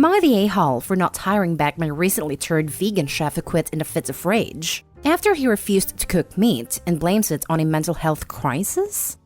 Am I the a-hole for not hiring back my recently turned vegan chef who quit in a fit of rage after he refused to cook meat and blames it on a mental health crisis?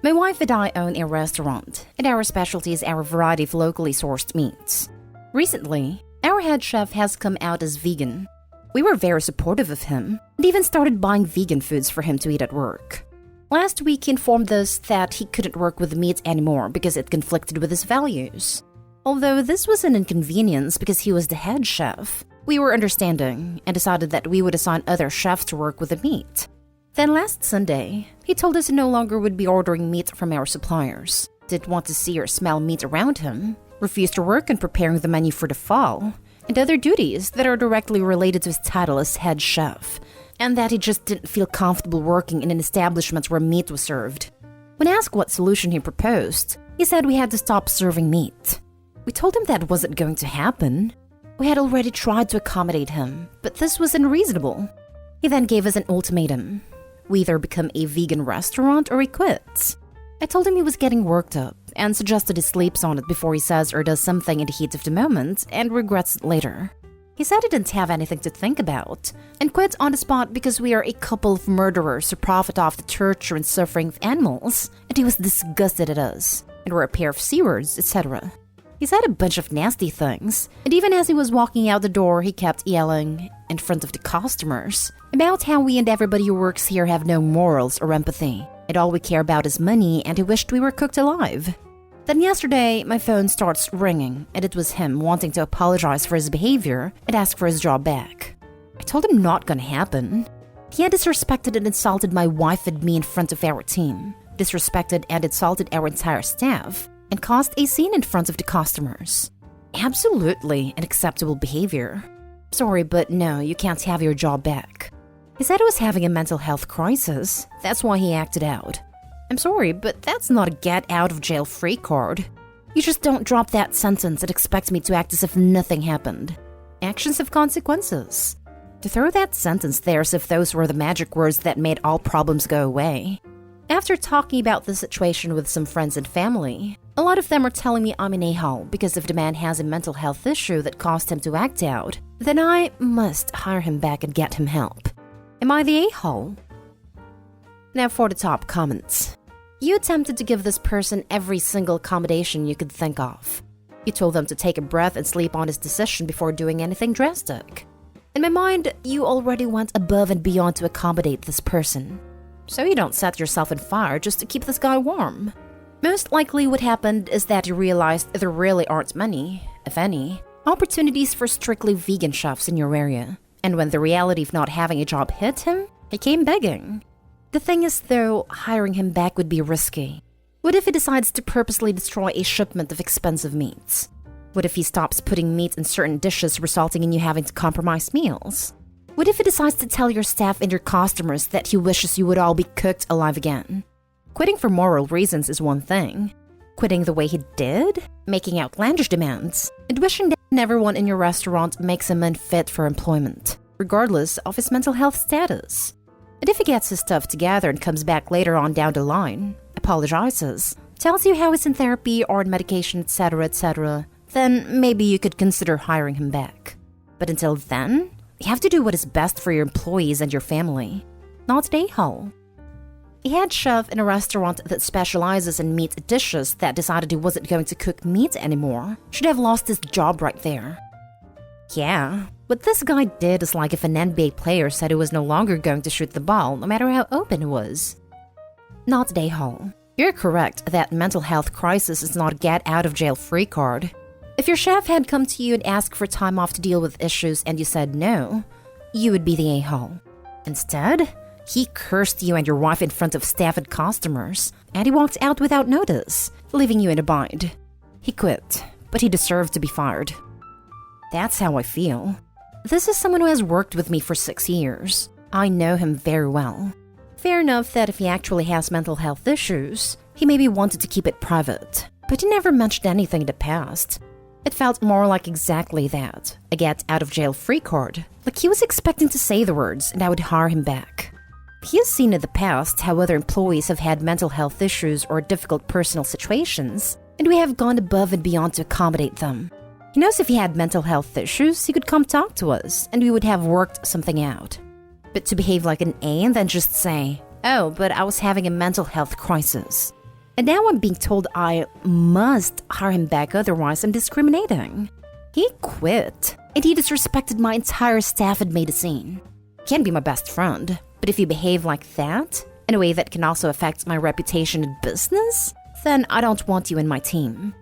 My wife and I own a restaurant, and our specialty is our variety of locally sourced meats. Recently, our head chef has come out as vegan. We were very supportive of him, and even started buying vegan foods for him to eat at work. Last week, he informed us that he couldn't work with meat anymore because it conflicted with his values. Although this was an inconvenience because he was the head chef, we were understanding and decided that we would assign other chefs to work with the meat. Then last Sunday, he told us he no longer would be ordering meat from our suppliers, didn't want to see or smell meat around him, refused to work on preparing the menu for the fall, and other duties that are directly related to his title as head chef, and that he just didn't feel comfortable working in an establishment where meat was served. When asked what solution he proposed, he said we had to stop serving meat. We told him that wasn't going to happen. We had already tried to accommodate him, but this was unreasonable. He then gave us an ultimatum. We either become a vegan restaurant or he quits. I told him he was getting worked up and suggested he sleeps on it before he says or does something in the heat of the moment and regrets it later. He said he didn't have anything to think about and quit on the spot because we are a couple of murderers who profit off the torture and suffering of animals, and he was disgusted at us, and we're a pair of seawards, etc. He said a bunch of nasty things, and even as he was walking out the door, he kept yelling, in front of the customers, about how we and everybody who works here have no morals or empathy, and all we care about is money, and he wished we were cooked alive. Then yesterday, my phone starts ringing, and it was him wanting to apologize for his behavior and ask for his job back. I told him not gonna happen. He had disrespected and insulted my wife and me in front of our team, disrespected and insulted our entire staff, and caused a scene in front of the customers. Absolutely unacceptable behavior. Sorry, but no, you can't have your job back. He said he was having a mental health crisis, that's why he acted out. I'm sorry, but that's not a get-out-of-jail-free card. You just don't drop that sentence and expect me to act as if nothing happened. Actions have consequences. To throw that sentence there as if those were the magic words that made all problems go away. After talking about the situation with some friends and family, a lot of them are telling me I'm an a-hole because if the man has a mental health issue that caused him to act out, then I must hire him back and get him help. Am I the a-hole? Now for the top comments. You attempted to give this person every single accommodation you could think of. You told them to take a breath and sleep on his decision before doing anything drastic. In my mind, you already went above and beyond to accommodate this person. So you don't set yourself on fire just to keep this guy warm. Most likely what happened is that you realized there really aren't many, if any, opportunities for strictly vegan chefs in your area. And when the reality of not having a job hit him, he came begging. The thing is though, hiring him back would be risky. What if he decides to purposely destroy a shipment of expensive meats? What if he stops putting meat in certain dishes resulting in you having to compromise meals? What if he decides to tell your staff and your customers that he wishes you would all be cooked alive again? Quitting for moral reasons is one thing. Quitting the way he did, making outlandish demands, and wishing that everyone in your restaurant makes him unfit for employment, regardless of his mental health status. And if he gets his stuff together and comes back later on down the line, apologizes, tells you how he's in therapy or on medication, etc., then maybe you could consider hiring him back. But until then, you have to do what is best for your employees and your family, not an a-hole. A head chef in a restaurant that specializes in meat dishes that decided he wasn't going to cook meat anymore should have lost his job right there. Yeah, what this guy did is like if an NBA player said he was no longer going to shoot the ball no matter how open it was. Not an a-hole. You're correct that mental health crisis is not a get-out-of-jail-free card. If your chef had come to you and asked for time off to deal with issues and you said no, you would be the a-hole. Instead, he cursed you and your wife in front of staff and customers, and he walked out without notice, leaving you in a bind. He quit, but he deserved to be fired. That's how I feel. This is someone who has worked with me for 6 years. I know him very well. Fair enough that if he actually has mental health issues, he maybe wanted to keep it private, but he never mentioned anything in the past. It felt more like exactly that, a get-out-of-jail-free card, like he was expecting to say the words and I would hire him back. He has seen in the past how other employees have had mental health issues or difficult personal situations, and we have gone above and beyond to accommodate them. He knows if he had mental health issues, he could come talk to us, and we would have worked something out. But to behave like an A and then just say, "Oh, but I was having a mental health crisis. And now I'm being told I must hire him back, otherwise I'm discriminating." He quit, and he disrespected my entire staff and made a scene. He can be my best friend, but if you behave like that, in a way that can also affect my reputation in business, then I don't want you in my team.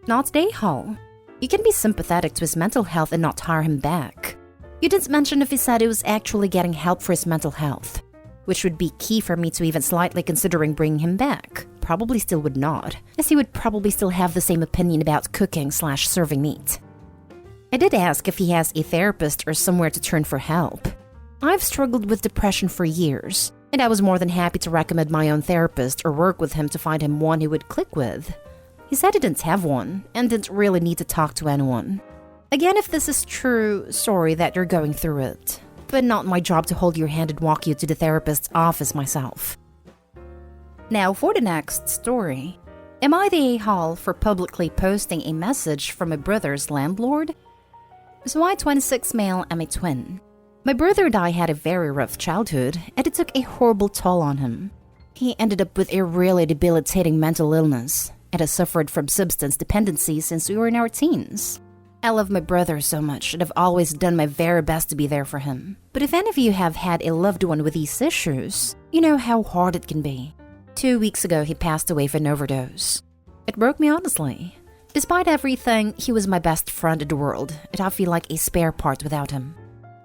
Not Dayhall. You can be sympathetic to his mental health and not hire him back. You didn't mention if he said he was actually getting help for his mental health, which would be key for me to even slightly considering bringing him back. Probably still would not, as he would probably still have the same opinion about cooking/serving meat. I did ask if he has a therapist or somewhere to turn for help. I've struggled with depression for years, and I was more than happy to recommend my own therapist or work with him to find him one he would click with. He said he didn't have one, and didn't really need to talk to anyone. Again, if this is true, sorry that you're going through it, but not my job to hold your hand and walk you to the therapist's office myself. Now for the next story. Am I the a-hole for publicly posting a message from my brother's landlord? So I, 26 male, am a twin. My brother and I had a very rough childhood, and it took a horrible toll on him. He ended up with a really debilitating mental illness, and has suffered from substance dependency since we were in our teens. I love my brother so much, and I've always done my very best to be there for him. But if any of you have had a loved one with these issues, you know how hard it can be. 2 weeks ago, he passed away from an overdose. It broke me honestly. Despite everything, he was my best friend in the world, and I feel like a spare part without him.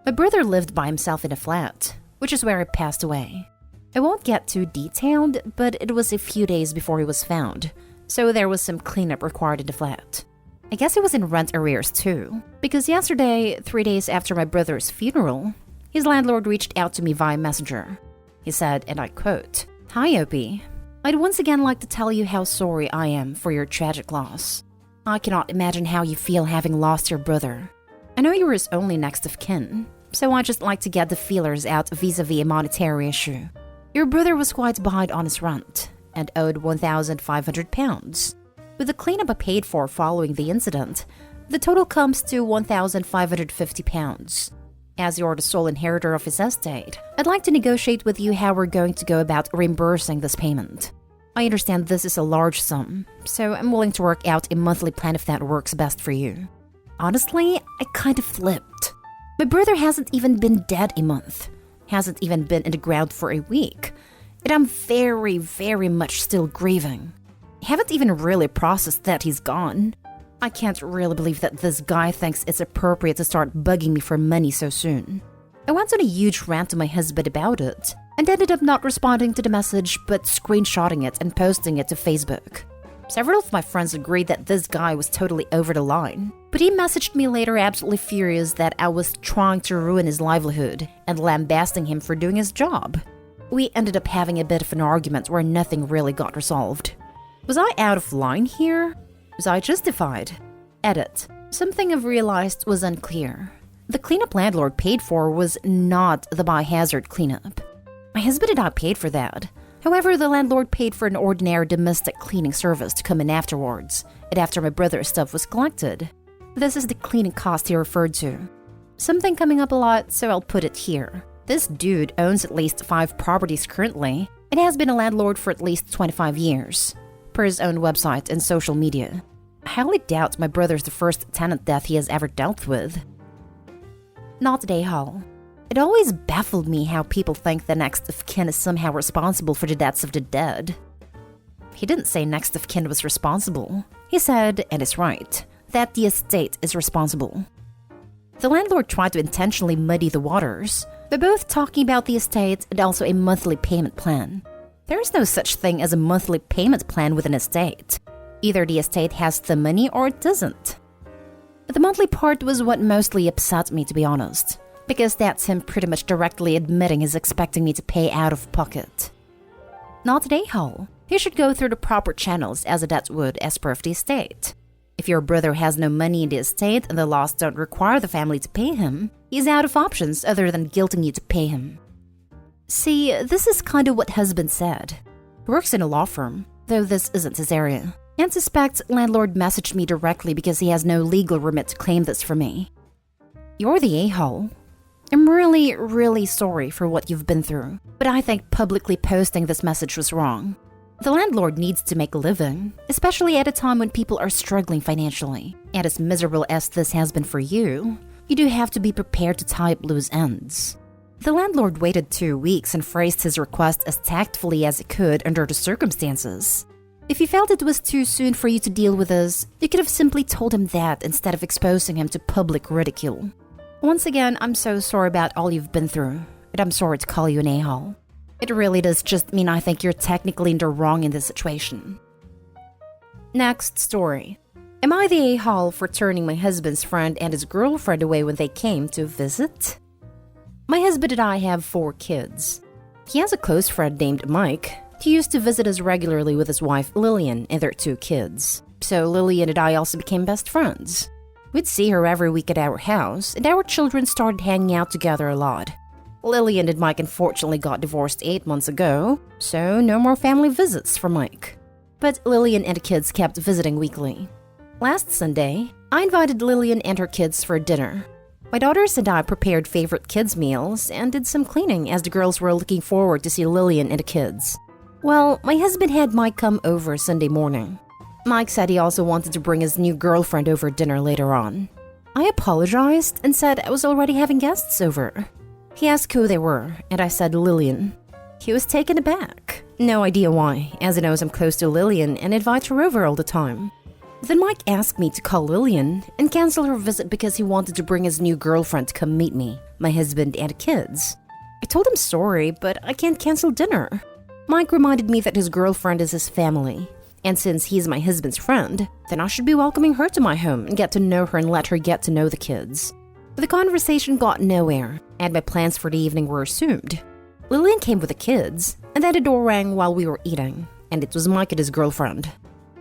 My brother lived by himself in a flat, which is where he passed away. I won't get too detailed, but it was a few days before he was found, so there was some cleanup required in the flat. I guess he was in rent arrears too, because yesterday, 3 days after my brother's funeral, his landlord reached out to me via Messenger. He said, and I quote, "Hi, Opie. I'd once again like to tell you how sorry I am for your tragic loss. I cannot imagine how you feel having lost your brother. I know you were his only next of kin, so I'd just like to get the feelers out vis-a-vis a monetary issue. Your brother was quite behind on his rent and owed £1,500. With the cleanup I paid for following the incident, the total comes to £1,550. As you're the sole inheritor of his estate, I'd like to negotiate with you how we're going to go about reimbursing this payment. I understand this is a large sum, so I'm willing to work out a monthly plan if that works best for you." Honestly, I kind of flipped. My brother hasn't even been dead a month, hasn't even been in the ground for a week, and I'm very, very much still grieving. I haven't even really processed that he's gone. I can't really believe that this guy thinks it's appropriate to start bugging me for money so soon. I went on a huge rant to my husband about it, and ended up not responding to the message but screenshotting it and posting it to Facebook. Several of my friends agreed that this guy was totally over the line, but he messaged me later absolutely furious that I was trying to ruin his livelihood and lambasting him for doing his job. We ended up having a bit of an argument where nothing really got resolved. Was I out of line here? Was I justified? Edit. Something I've realized was unclear. The cleanup landlord paid for was not the biohazard cleanup. My husband and I paid for that. However, the landlord paid for an ordinary domestic cleaning service to come in afterwards, and after my brother's stuff was collected. This is the cleaning cost he referred to. Something coming up a lot, so I'll put it here. This dude owns at least 5 properties currently, and has been a landlord for at least 25 years, per his own website and social media. I highly doubt my brother's the first tenant death he has ever dealt with. Not Dayhall. It always baffled me how people think the next of kin is somehow responsible for the deaths of the dead. He didn't say next of kin was responsible. He said, and is right, that the estate is responsible. The landlord tried to intentionally muddy the waters by both talking about the estate and also a monthly payment plan. There is no such thing as a monthly payment plan with an estate. Either the estate has the money or it doesn't. But the monthly part was what mostly upset me, to be honest, because that's him pretty much directly admitting he's expecting me to pay out of pocket. Not Dayhall. He should go through the proper channels as a debt would as per of the estate. If your brother has no money in the estate and the laws don't require the family to pay him, he's out of options other than guilting you to pay him. See, this is kind of what husband said. He works in a law firm, though this isn't his area. and suspects landlord messaged me directly because he has no legal remit to claim this from me. You're the a-hole. I'm really, really sorry for what you've been through, but I think publicly posting this message was wrong. The landlord needs to make a living, especially at a time when people are struggling financially. And as miserable as this has been for you, you do have to be prepared to tie up loose ends. The landlord waited 2 weeks and phrased his request as tactfully as he could under the circumstances. If you felt it was too soon for you to deal with us, you could have simply told him that instead of exposing him to public ridicule. Once again, I'm so sorry about all you've been through, but I'm sorry to call you an a-hole. It really does just mean I think you're technically in the wrong in this situation. Next story. Am I the a-hole for turning my husband's friend and his girlfriend away when they came to visit? My husband and I have 4 kids. He has a close friend named Mike. He used to visit us regularly with his wife Lillian and their 2 kids. So Lillian and I also became best friends. We'd see her every week at our house, and our children started hanging out together a lot. Lillian and Mike unfortunately got divorced 8 months ago, so no more family visits for Mike. But Lillian and the kids kept visiting weekly. Last Sunday, I invited Lillian and her kids for dinner. My daughters and I prepared favorite kids' meals and did some cleaning as the girls were looking forward to see Lillian and the kids. Well, my husband had Mike come over Sunday morning. Mike said he also wanted to bring his new girlfriend over dinner later on. I apologized and said I was already having guests over. He asked who they were, and I said Lillian. He was taken aback. No idea why, as he knows I'm close to Lillian and invite her over all the time. Then Mike asked me to call Lillian and cancel her visit because he wanted to bring his new girlfriend to come meet me, my husband, and the kids. I told him sorry, but I can't cancel dinner. Mike reminded me that his girlfriend is his family. And since he's my husband's friend, then I should be welcoming her to my home and get to know her and let her get to know the kids. But the conversation got nowhere, and my plans for the evening were assumed. Lillian came with the kids, and then the door rang while we were eating, and it was Mike and his girlfriend.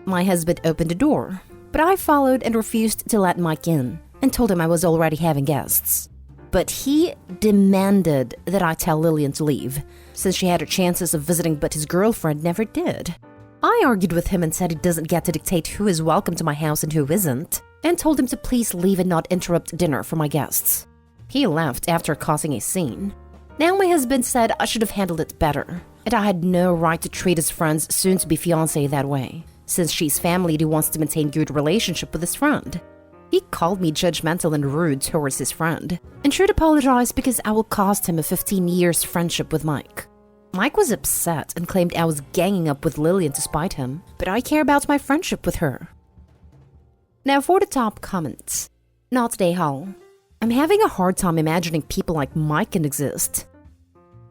My husband opened the door, but I followed and refused to let Mike in, and told him I was already having guests. But he demanded that I tell Lillian to leave, since she had her chances of visiting but his girlfriend never did. I argued with him and said he doesn't get to dictate who is welcome to my house and who isn't, and told him to please leave and not interrupt dinner for my guests. He left after causing a scene. Now my husband said I should have handled it better, and I had no right to treat his friend's soon-to-be fiancée that way, since she's family and he wants to maintain good relationship with his friend. He called me judgmental and rude towards his friend, and should apologize because I will cost him a 15 years friendship with Mike. Mike was upset and claimed I was ganging up with Lillian to spite him, but I care about my friendship with her. Now for the top comments. Not today, Hall. I'm having a hard time imagining people like Mike can exist.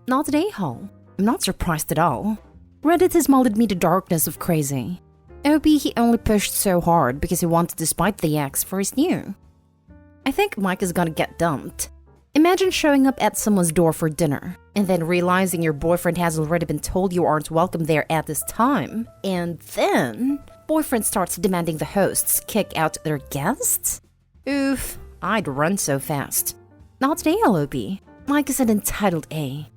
Not today, Hall. I'm not surprised at all. Reddit has molded me to darkness of crazy. OP he only pushed so hard because he wanted to spite the ex for his new. I think Mike is gonna get dumped. Imagine showing up at someone's door for dinner, and then realizing your boyfriend has already been told you aren't welcome there at this time, and then boyfriend starts demanding the hosts kick out their guests? Oof, I'd run so fast. Not today, LOB. Mike is an entitled A.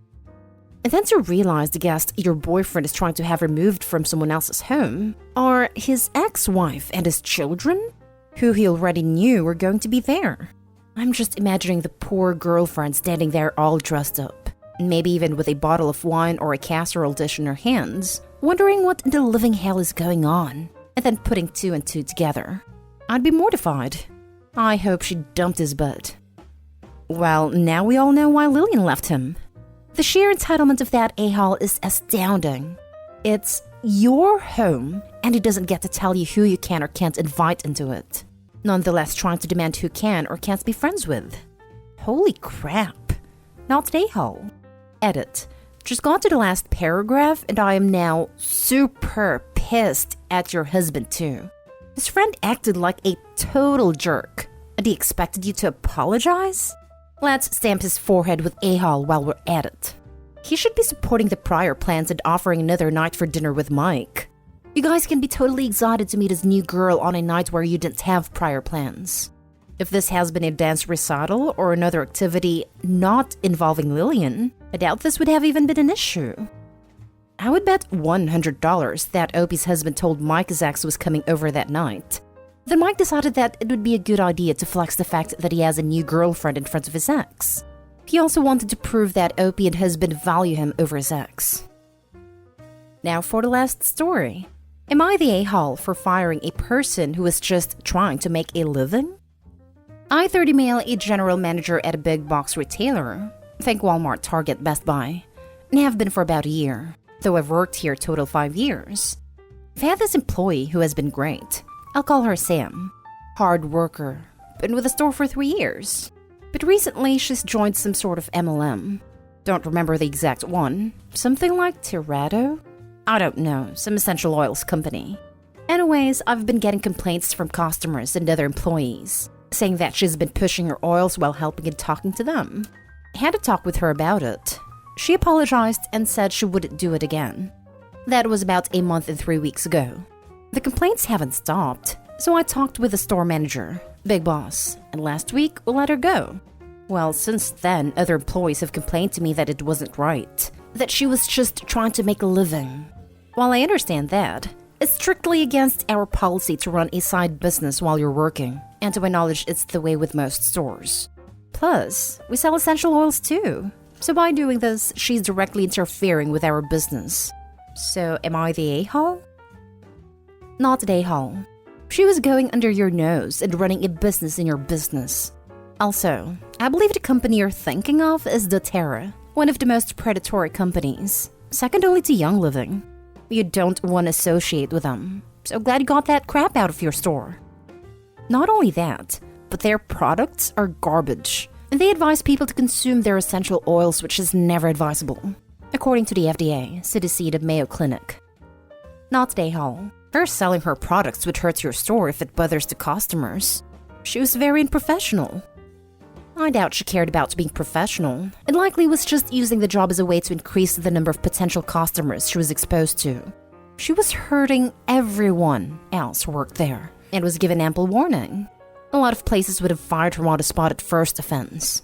And then to realize the guest your boyfriend is trying to have removed from someone else's home are his ex-wife and his children, who he already knew were going to be there. I'm just imagining the poor girlfriend standing there all dressed up, maybe even with a bottle of wine or a casserole dish in her hands, wondering what in the living hell is going on, and then putting 2 and 2 together. I'd be mortified. I hope she dumped his butt. Well, now we all know why Lillian left him. The sheer entitlement of that a-hole is astounding. It's your home, and he doesn't get to tell you who you can or can't invite into it. Nonetheless trying to demand who can or can't be friends with. Holy crap. Not an a-hole. Edit. Just got to the last paragraph and I am now super pissed at your husband too. His friend acted like a total jerk, and he expected you to apologize? Let's stamp his forehead with a-hole while we're at it. He should be supporting the prior plans and offering another night for dinner with Mike. You guys can be totally excited to meet his new girl on a night where you didn't have prior plans. If this has been a dance recital or another activity not involving Lillian, I doubt this would have even been an issue. I would bet $100 that Opie's husband told Mike's ex was coming over that night. Then Mike decided that it would be a good idea to flex the fact that he has a new girlfriend in front of his ex. He also wanted to prove that Opie and husband value him over his ex. Now for the last story. Am I the a-hole for firing a person who was just trying to make a living? I, 30 male, a general manager at a big box retailer, think Walmart, Target, Best Buy, and have been for about a year, though I've worked here total 5 years. I've had this employee who has been great. I'll call her Sam. Hard worker, been with the store for 3 years. But recently she's joined some sort of MLM. Don't remember the exact one. Something like Tirado? I don't know, some essential oils company. Anyways, I've been getting complaints from customers and other employees, saying that she's been pushing her oils while helping and talking to them. I had a talk with her about it. She apologized and said she wouldn't do it again. That was about a month and 3 weeks ago. The complaints haven't stopped, so I talked with the store manager, big boss, and last week we let her go. Well, since then, other employees have complained to me that it wasn't right, that she was just trying to make a living. While I understand that, it's strictly against our policy to run a side business while you're working, and to my knowledge, it's the way with most stores. Plus, we sell essential oils too, so by doing this, she's directly interfering with our business. So, am I the a-hole? Not the a-hole. She was going under your nose and running a business in your business. Also, I believe the company you're thinking of is doTERRA, one of the most predatory companies, second only to Young Living. You don't want to associate with them, so glad you got that crap out of your store. Not only that, but their products are garbage, and they advise people to consume their essential oils, which is never advisable, according to the FDA, CDC, the Mayo Clinic. Not the a-hole. Her selling her products would hurt your store if it bothers the customers. She was very unprofessional. I doubt she cared about being professional, and likely was just using the job as a way to increase the number of potential customers she was exposed to. She was hurting everyone else who worked there, and was given ample warning. A lot of places would have fired her on the spot at first offense.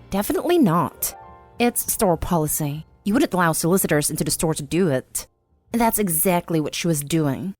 Definitely not. It's store policy. You wouldn't allow solicitors into the store to do it. And that's exactly what she was doing.